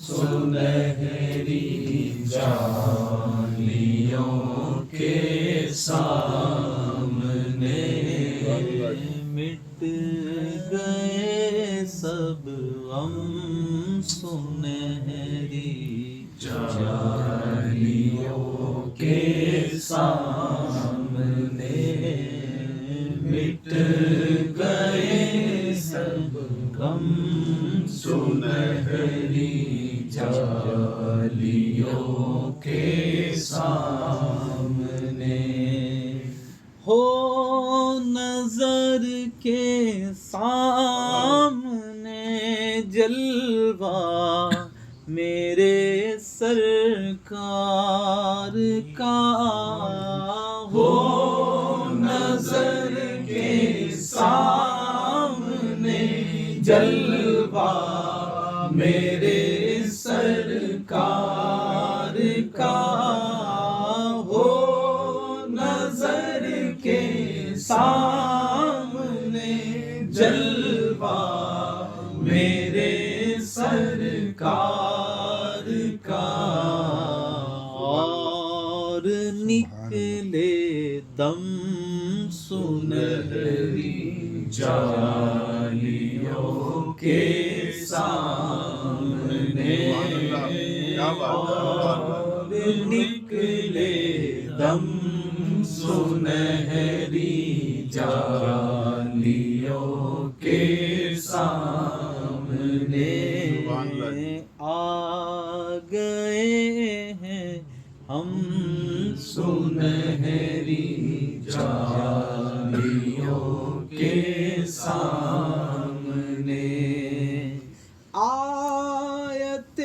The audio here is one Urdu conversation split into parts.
سنہری جالیوں کے سامنے مٹ گئے سب غم سنہری جالیوں کے سامنے مٹ گئے سب غم سنہری جالیوں کے سامنے ہو نظر کے سامنے جلوہ میرے سرکار کا ہو نظر کے سامنے جلوہ میرے سرکار کا ہو نظر کے سامنے جلوہ میرے سرکار کا اور نکلے دم سنہری جالیوں کے سامنے اور نکلے دم سنہری جالیوں کے سامنے آ گئے ہیں ہم سنہری جالیوں کے سامنے آیت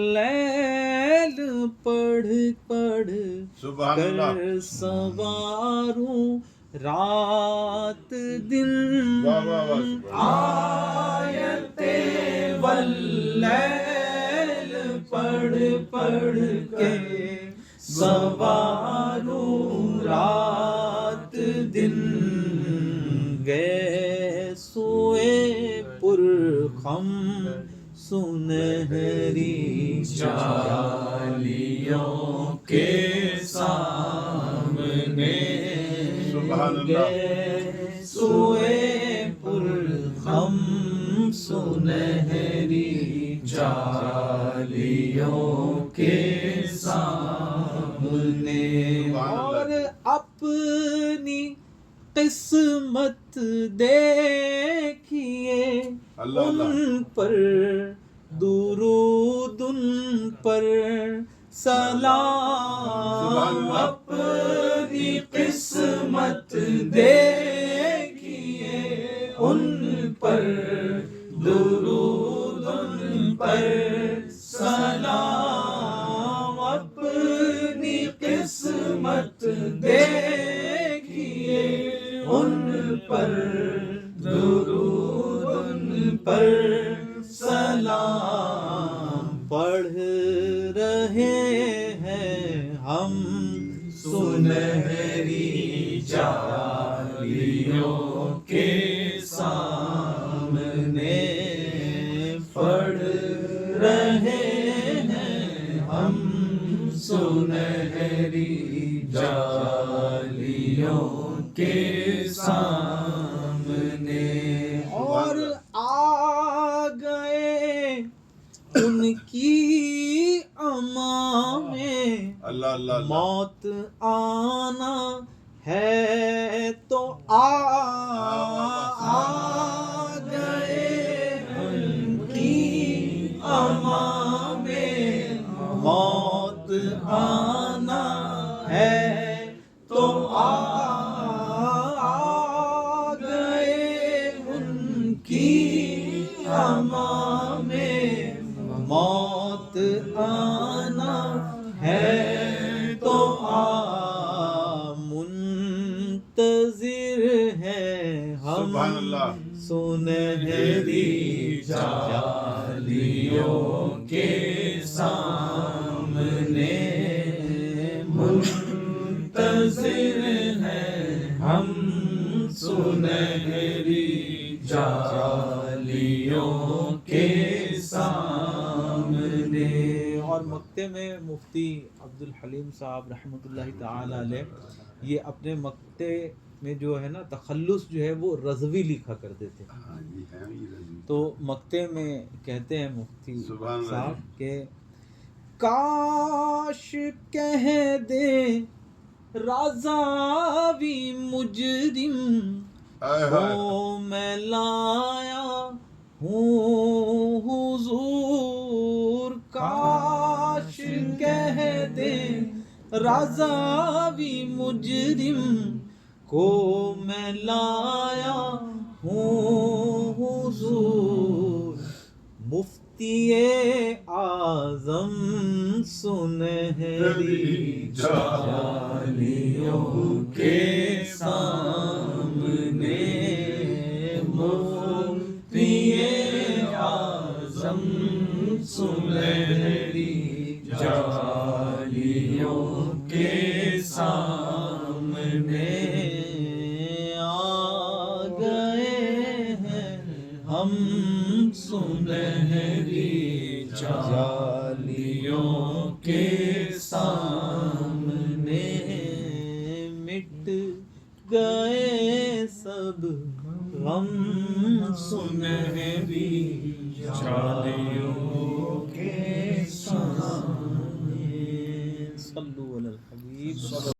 واللیل پڑھ پڑھ کر سواروں رات دن آیت واللیل پڑھ پڑھ کے سواروں رات دن گئے سوئے پرخم سنہری جالیوں کے سامنے گئے سوئے پرخم سنہری جالیوں کے سامنے اور اپنی قسمت دیکھیے ان پر درود ان پر سلام اپنی قسمت دیکھیے ان پر درود ان پر سلام اپنی قسمت دیکھیے ان پر درود ان پر سلام پڑھ رہے ہیں ہم سنہری جالیوں کے سامنے پڑھ رہے ہیں ہم سنہری جالیوں کے سامنے اور آ گئے ان کی اما میں موت آنا ہے تو آ گئے ان کی اما میں موت آنا ہے تو آ گئے ان کی اما میں موت آنا ہے تو منتظر ہیں ہم سنہری جالیوں کے سامنے منتظر ہیں ہم سنہری جالیوں کے سامنے اور مکتے میں مفتی عبدالحلیم صاحب رحمۃ اللہ تعالی علیہ یہ اپنے مکتے میں جو ہے نا تخلص جو ہے وہ رضوی لکھا کرتے تھے. تو مکتے میں کہتے ہیں مفتی صاحب کہ کاش کہہ دے رضاوی مجرم وہ میں لایا ہوں حضور. کاش کہہ دے رضاوی مجرم کو میں لایا ہوں حضور. مفتی اعظم سنہری جالیوں کے سامنے مفتی اعظم سنہری جالیوں کے سامنے آ گئے ہیں ہم سنہری جالیوں کے سامنے. مٹ گئے سب غم سنہری جالیوں کے سامنے. صلو علی الحبیب.